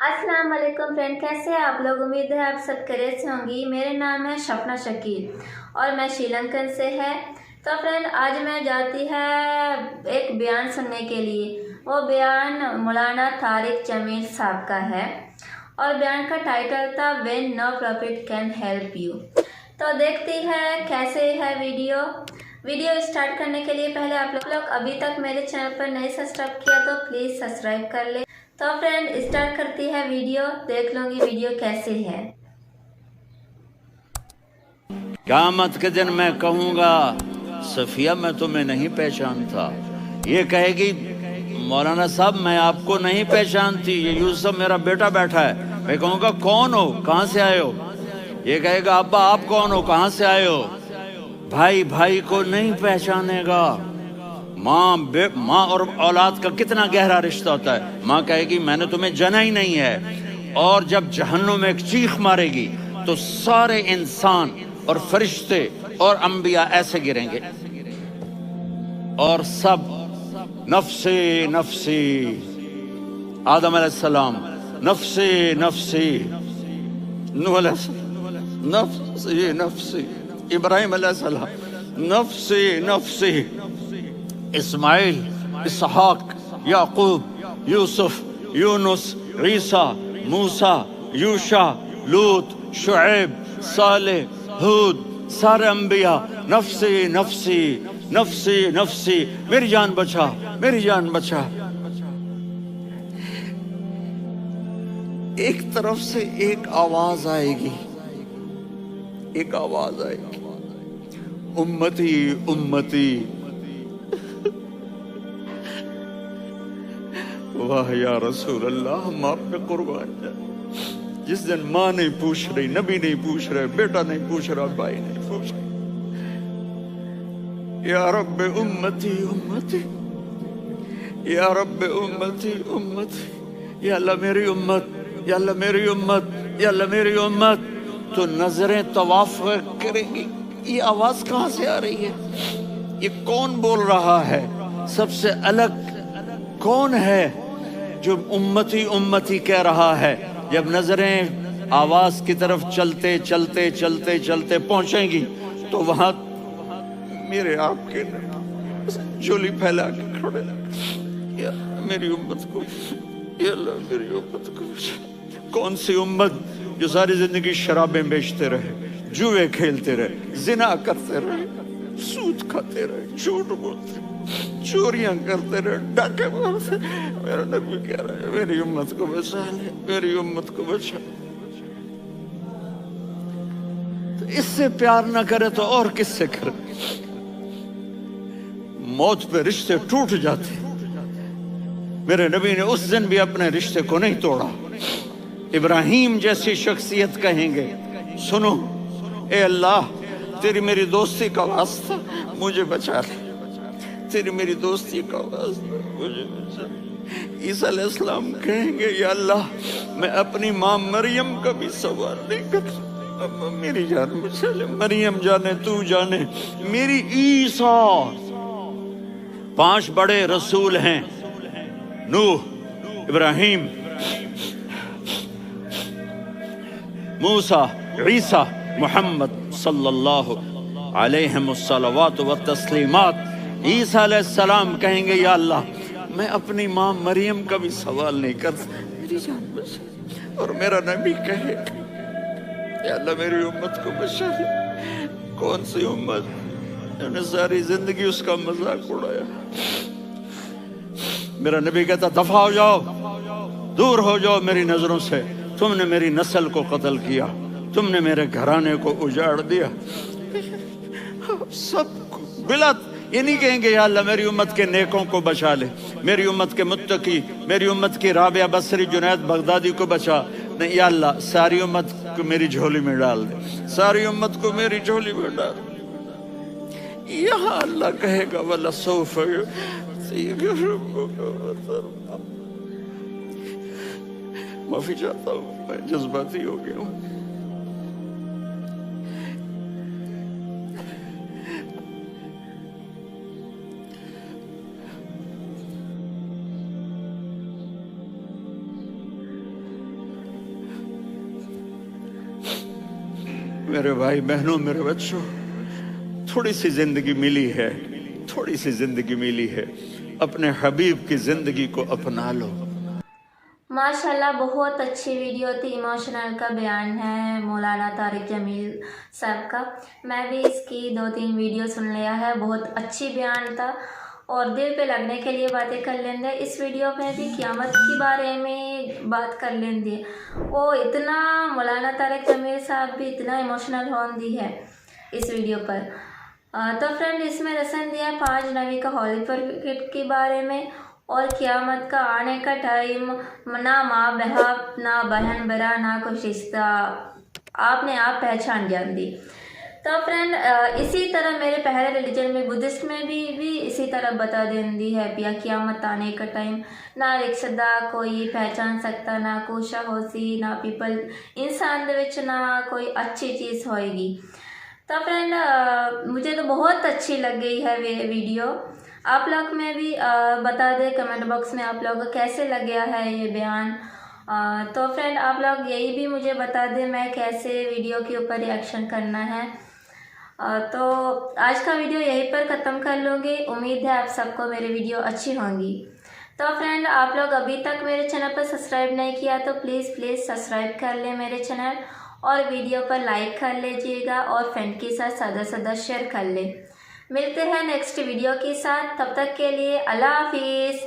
अस्सलाम वालेकुम फ्रेंड, कैसे हैं आप लोग। उम्मीद है आप सब खैरियत से होंगी। मेरे नाम है शफना शकील और मैं श्रीलंकन से है। तो फ्रेंड, आज मैं जाती है एक बयान सुनने के लिए। वो बयान मौलाना तारिक जमील साहब का है और बयान का टाइटल था when no profit can help you. तो देखती है कैसे है वीडियो स्टार्ट करने के लिए पहले आप लोग अभी तक मेरे चैनल पर नहीं सब्सक्राइब किया तो प्लीज़ सब्सक्राइब कर ले। तो फ्रेंड, स्टार्ट करती है वीडियो, देख लूँगी वीडियो कैसी है। क़यामत के दिन मैं कहूँगा सफिया मैं तुम्हें नहीं पहचानता। ये कहेगी मौलाना साहब मैं आपको नहीं पहचानती, ये यूसुफ मेरा बेटा बैठा है। मैं कहूँगा कौन हो, कहाँ से आए हो। ये कहेगा अब्बा आप कौन हो, कहाँ से आए हो। भाई भाई को नहीं पहचानेगा। माँ और औलाद का कितना गहरा रिश्ता होता है। माँ कहेगी मैंने तुम्हें जाना ही नहीं है। और जब जहन्नुम में एक चीख मारेगी तो सारे इंसान और फरिश्ते और अंबिया ऐसे गिरेंगे और सब नफ्सी नफ्सी, आदम अलैहिस्सलाम नफ्सी नफ्सी, नूह अलैहिस्सलाम नफ्सी नफ्सी, इब्राहिम अलैहिस्सलाम नफ्सी नफ्सी, इस्माइल, इसहाक, याकूब, यूसुफ, यूनुस, ईसा, मूसा, यूशा, लूत, शुएब, साले, हूद, सारे अंबिया नफ्सी नफ्सी नफ्सी नफ्सी, मेरी जान बचा, मेरी जान बचा। एक तरफ से एक आवाज आएगी, एक आवाज आएगी, उम्मती उम्मती। वाह या रसूल अल्लाह, हम आप पे कुर्बान जाए। जिस दिन माँ नहीं पूछ रही, नबी नहीं पूछ रहे, बेटा नहीं पूछ रहा, भाई नहीं पूछ रहा, या रब उम्मती उम्मती, या रब उम्मती उम्मती, या अल्लाह मेरी उम्मत, या अल्लाह मेरी उम्मत, या अल्लाह मेरी उम्मत। तो नजरें तवाफ करेंगी, ये आवाज कहाँ से आ रही है, ये कौन बोल रहा है, सबसे अलग कौन है जो उम्मती उम्मती कह रहा है। जब नजरें आवाज की तरफ चलते चलते चलते चलते पहुंचेंगी तो वहां मेरे आपके झोली फैला के खड़े, या मेरी उम्मत को, या अल्लाह मेरी उम्मत को। कौन सी उम्मत जो सारी जिंदगी शराबें बेचते रहे, जुए खेलते रहे, जिना करते रहे, सूद खाते रहे, झूठ बोलते, चोरियां करते रहे, डाके मारते। मेरा नबी कह रहा है मेरी उम्मत को बचा ले, मेरी उम्मत को बचा। तो इससे प्यार ना करे तो और किससे करे। मौत पे रिश्ते टूट जाते, मेरे नबी ने उस दिन भी अपने रिश्ते को नहीं तोड़ा। इब्राहिम जैसी शख्सियत कहेंगे सुनो ए अल्लाह, तेरी मेरी दोस्ती का वास्ता मुझे बचा ले, तेरी मेरी दोस्ती का वास्ता मुझे बचा ले। ईसा अलैहिस्सलाम कहेंगे या अल्लाह मैं अपनी माँ मरियम का भी सवाल नहीं कर सकता, मेरी जान बचा ले। मरियम जाने तू जाने, मेरी ईसा। 5 बड़े रसूल हैं, नूह, इब्राहिम, मूसा, ईसा, मोहम्मद सल्लल्लाहु अलैहि व तस्लीमात। ईसा अलैहिस्सलाम कहेंगे या अल्लाह मैं अपनी माँ मरियम का भी सवाल नहीं कर सकता, मेरी जान बचा। और मेरा नबी कहे या अल्लाह मेरी उम्मत को बचा ले। कौन सी उम्मत जिन्होंने सारी जिंदगी उसका मजाक उड़ाया। मेरा नबी कहता दफा हो जाओ, दूर हो जाओ मेरी नजरों से, तुमने मेरी नस्ल को कत्ल किया, तुमने मेरे घराने को उजाड़ दिया। सब बिलत ये नहीं कहेंगे या अल्लाह मेरी उम्मत के नेकों को बचा ले, मेरी उम्मत के मुत्तकी, मेरी उम्मत की राबिया बसरी जुनैद बगदादी को बचा। नहीं या अल्लाह सारी उम्मत को मेरी झोली में डाल दे, सारी उम्मत को मेरी झोली में डाल। यहाँ अल्लाह कहेगा वला सौफ। माफी चाहता हूँ, मैं जज्बाती हो गया हूँ। मेरे भाई बहनों, मेरे बच्चों, थोड़ी सी जिंदगी मिली है, थोड़ी सी जिंदगी मिली है, अपने हबीब की जिंदगी को अपना लो। माशाल्लाह, बहुत अच्छी वीडियो थी, इमोशनल का बयान है मौलाना तारिक जमील साहब का। मैं भी इसकी 2-3 वीडियो सुन लिया है, बहुत अच्छी बयान था और दिल पे लगने के लिए बातें कर लेंगे। इस वीडियो में भी क़यामत के बारे में बात कर लेंगे। वो इतना मौलाना तारिक जमील साहब भी इतना इमोशनल होन दी है इस वीडियो पर। तो फ्रेंड, इसमें रसन दिया 5 नबी का हॉली क्रिकेट के बारे में और क़यामत का आने का टाइम, ना माँ बाप, ना बहन बरा, ना कोई रिश्ता, आपने आप पहचान जान दी। तो फ्रेंड, इसी तरह मेरे पहले रिलीजन में बुद्धिस्ट में भी इसी तरह बता दी है पिया क़यामत आने का टाइम, ना रिश्ता कोई पहचान सकता, ना कुछ होसी, ना पीपल इंसान दे विच ना कोई अच्छी चीज़ होएगी। तो फ्रेंड, मुझे तो बहुत अच्छी लग गई है वीडियो। आप लोग में भी बता दें कमेंट बॉक्स में आप लोगों को कैसे लग गया है ये बयान। तो फ्रेंड, आप लोग यही भी मुझे बता दें मैं कैसे वीडियो के ऊपर रिएक्शन करना है। तो आज का वीडियो यहीं पर ख़त्म कर लूँगी। उम्मीद है आप सबको मेरी वीडियो अच्छी होंगी। तो फ्रेंड, आप लोग अभी तक मेरे चैनल पर सब्सक्राइब नहीं किया तो प्लीज़ सब्सक्राइब कर लें मेरे चैनल और वीडियो पर लाइक कर लीजिएगा और फ्रेंड के साथ ज़्यादा शेयर कर लें। मिलते हैं नेक्स्ट वीडियो के साथ, तब तक के लिए अल्लाह हाफिज़।